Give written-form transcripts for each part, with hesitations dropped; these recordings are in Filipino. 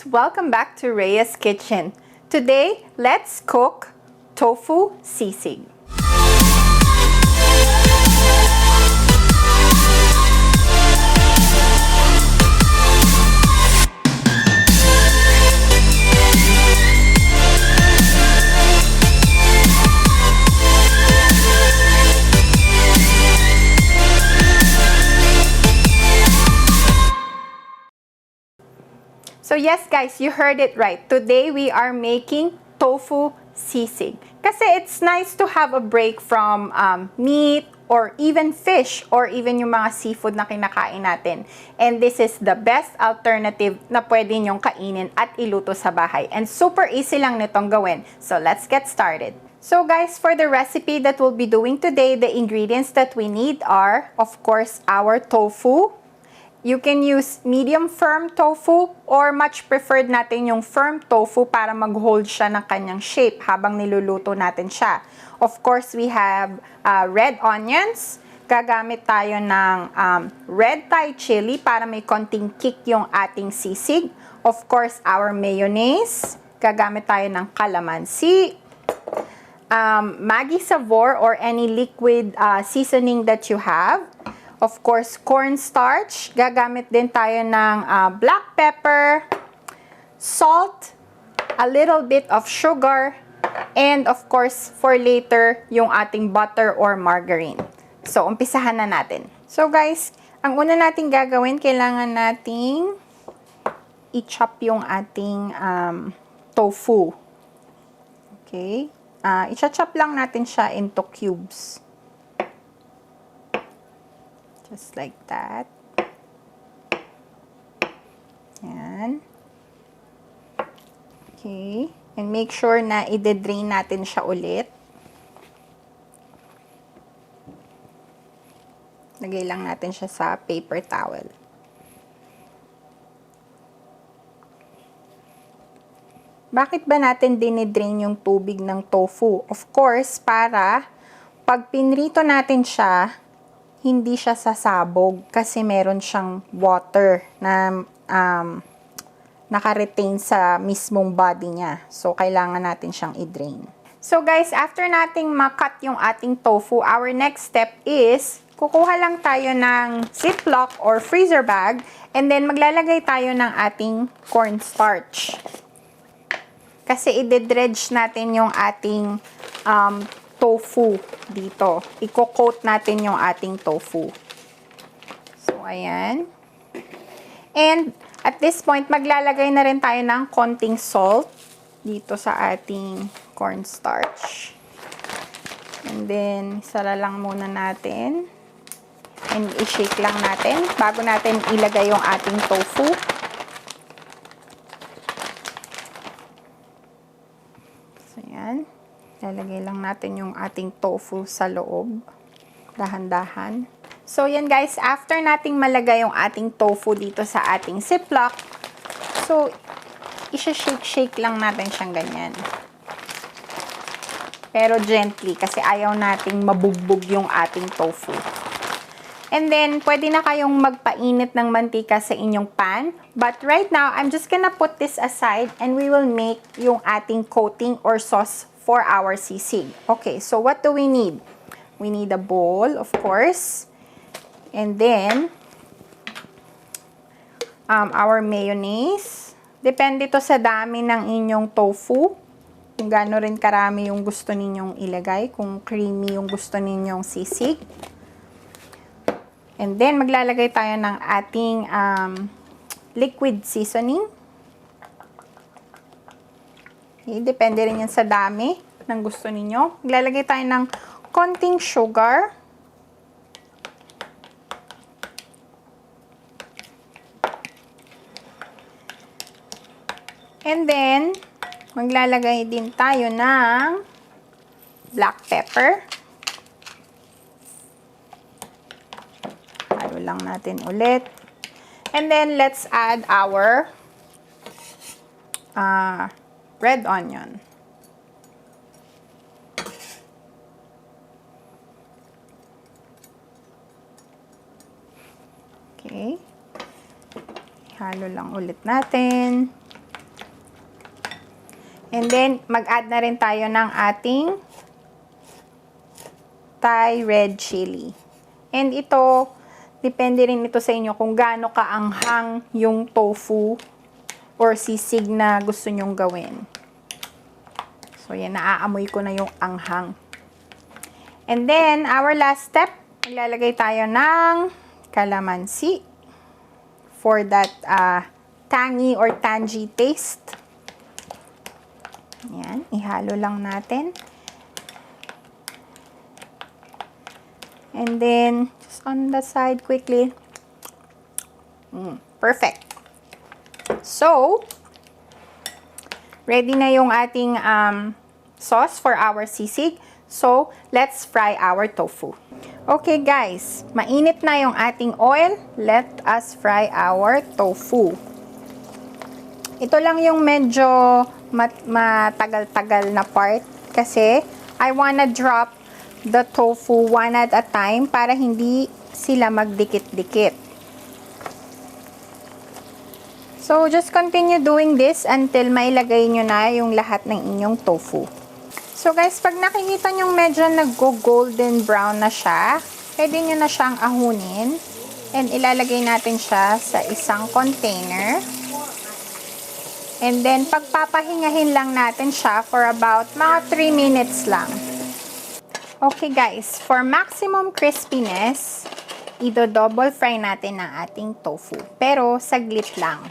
guys! Welcome back to Rhea's Kitchen. Today, let's cook tofu sisig. So yes guys, you heard it right. Today we are making tofu sisig. Kasi it's nice to have a break from meat or even fish or even yung mga seafood na kinakain natin. And this is the best alternative na pwede nyong kainin at iluto sa bahay. And super easy lang nitong gawin. So let's get started. So guys, for the recipe that we'll be doing today, the ingredients that we need are, of course, our tofu. You can use medium firm tofu or much preferred natin yung firm tofu para mag-hold siya ng kanyang shape habang niluluto natin siya. Of course, we have red onions. Gagamit tayo ng red Thai chili para may konting kick yung ating sisig. Of course, our mayonnaise. Gagamit tayo ng calamansi. Maggi Savor or any liquid seasoning that you have. Of course, cornstarch. Gagamit din tayo ng black pepper, salt, a little bit of sugar, and of course, for later, yung ating butter or margarine. So, umpisahan na natin. So guys, ang una nating gagawin, kailangan nating i-chop yung ating tofu. Okay? I-chop lang natin siya into cubes. Just like that. Yan. Okay. And make sure na i-drain natin siya ulit. Lagay lang natin siya sa paper towel. Bakit ba natin dinidrain yung tubig ng tofu? Of course, para pag pinrito natin siya, hindi siya sasabog kasi meron siyang water na naka-retain sa mismong body niya. So, kailangan natin siyang i-drain. So, guys, after nating makat yung ating tofu, our next step is, kukuha lang tayo ng ziplock or freezer bag and then maglalagay tayo ng ating cornstarch. Kasi i-dredge natin yung ating tofu dito. Iko-coat natin yung ating tofu. So, ayan. And, at this point, maglalagay na rin tayo ng konting salt dito sa ating cornstarch. And then, sala lang muna natin. And, i-shake lang natin bago natin ilagay yung ating tofu. So, ayan. Lalagay lang natin yung ating tofu sa loob. Dahan-dahan. So, yan guys. After nating malagay yung ating tofu dito sa ating ziplock, so, isa-shake-shake lang natin siyang ganyan. Pero gently, kasi ayaw nating mabugbog yung ating tofu. And then, pwede na kayong magpainit ng mantika sa inyong pan. But right now, I'm just gonna put this aside and we will make yung ating coating or sauce for our sisig. Okay, so what do we need? We need a bowl, of course. And then, our mayonnaise. Depende to sa dami ng inyong tofu. Kung gaano rin karami yung gusto ninyong ilagay. Kung creamy yung gusto ninyong sisig. And then, maglalagay tayo ng ating liquid seasoning. Okay, depende rin yan sa dami ng gusto ninyo. Maglalagay tayo ng konting sugar. And then, maglalagay din tayo ng black pepper. Halo lang natin ulit. And then, let's add our red onion. Okay. Halo lang ulit natin. And then, mag-add na rin tayo ng ating Thai red chili. And ito, depende rin ito sa inyo kung gaano kaanghang yung tofu or sisig na gusto nyong gawin. So, yan, naaamoy ko na yung anghang. And then, our last step, maglalagay tayo ng calamansi for that tangy or tangy taste. Yan, ihalo lang natin. And then, just on the side quickly. Perfect. So, ready na yung ating sauce for our sisig. So, let's fry our tofu. Okay guys, mainit na yung ating oil. Let us fry our tofu. Ito lang yung medyo matagal-tagal na part kasi I wanna drop the tofu one at a time para hindi sila magdikit-dikit. So, just continue doing this until mailagay nyo na yung lahat ng inyong tofu. So, guys, pag nakikita nyo medyo nag-golden brown na siya, pwede nyo na siyang ahunin and ilalagay natin siya sa isang container. And then, pagpapahingahin lang natin siya for about mga 3 minutes lang. Okay guys, for maximum crispiness, double fry natin ang ating tofu. Pero, saglit lang.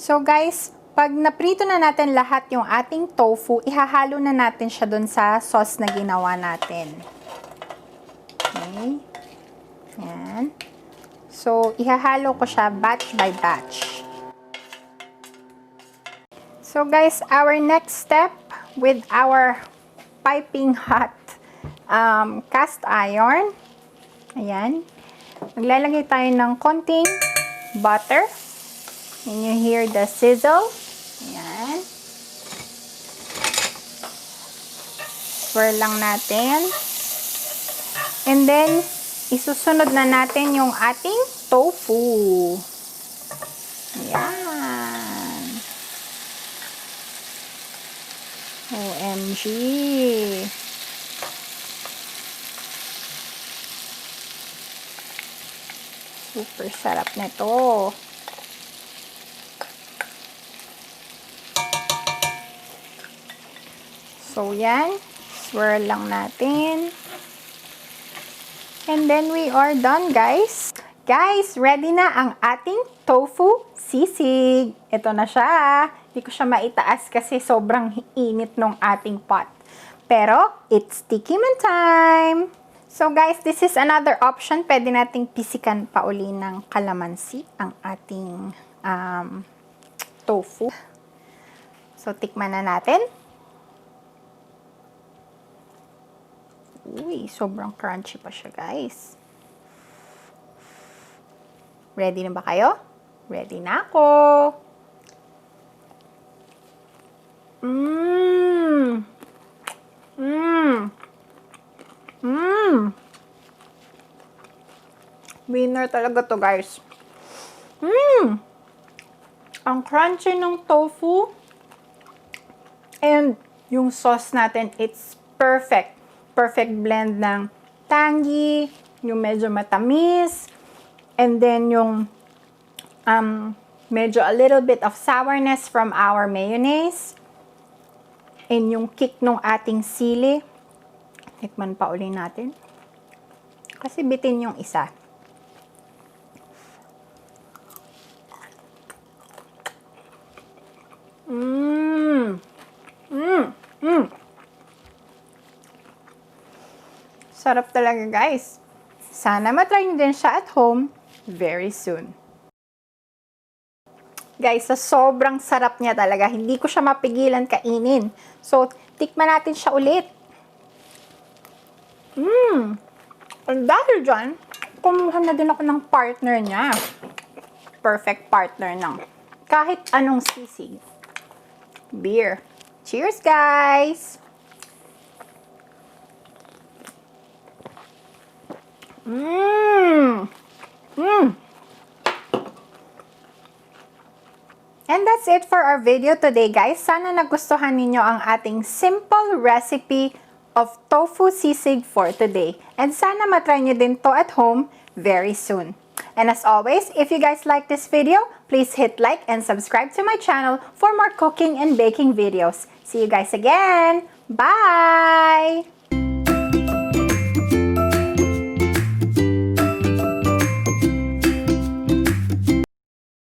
So guys, pag naprito na natin lahat yung ating tofu, ihahalo na natin siya dun sa sauce na ginawa natin. Okay. Yan. So, ihahalo ko siya batch by batch. So guys, our next step with our piping hot cast iron. Ayan. Maglalagay tayo ng konting butter. And you hear the sizzle. Ayan. Swirl lang natin. And then, isusunod na natin yung ating tofu. Ayan. OMG. Super sarap nito. So, yan. Swirl lang natin. And then, we are done, guys. Guys, ready na ang ating tofu sisig. Ito na siya. Hindi ko siya maitaas kasi sobrang init ng ating pot. Pero, it's sticky man time. So, guys, this is another option. Pwede nating pisikan pa uli ng calamansi ang ating tofu. So, tikman na natin. Uy, sobrang crunchy pa siya, guys. Ready na ba kayo? Ready na ako. Winner talaga to, guys. Ang crunchy ng tofu and yung sauce natin, it's perfect. Perfect blend ng tangy, yung medyo matamis, and then yung medyo a little bit of sourness from our mayonnaise, and yung kick ng ating sili. Tikman pa uli natin. Kasi bitin yung isa. Sarap talaga, guys. Sana matry nyo din siya at home very soon. Guys, sa sobrang sarap niya talaga, hindi ko siya mapigilan kainin. So, tikman natin siya ulit. And dahil dyan, kumuha na din ako ng partner niya. Perfect partner ng kahit anong sisig. Beer. Cheers, guys! And that's it for our video today, guys. Sana nagustuhan ninyo ang ating simple recipe of tofu sisig for today. And sana matry nyo din to at home very soon. And as always, if you guys like this video, please hit like and subscribe to my channel for more cooking and baking videos. See you guys again! Bye!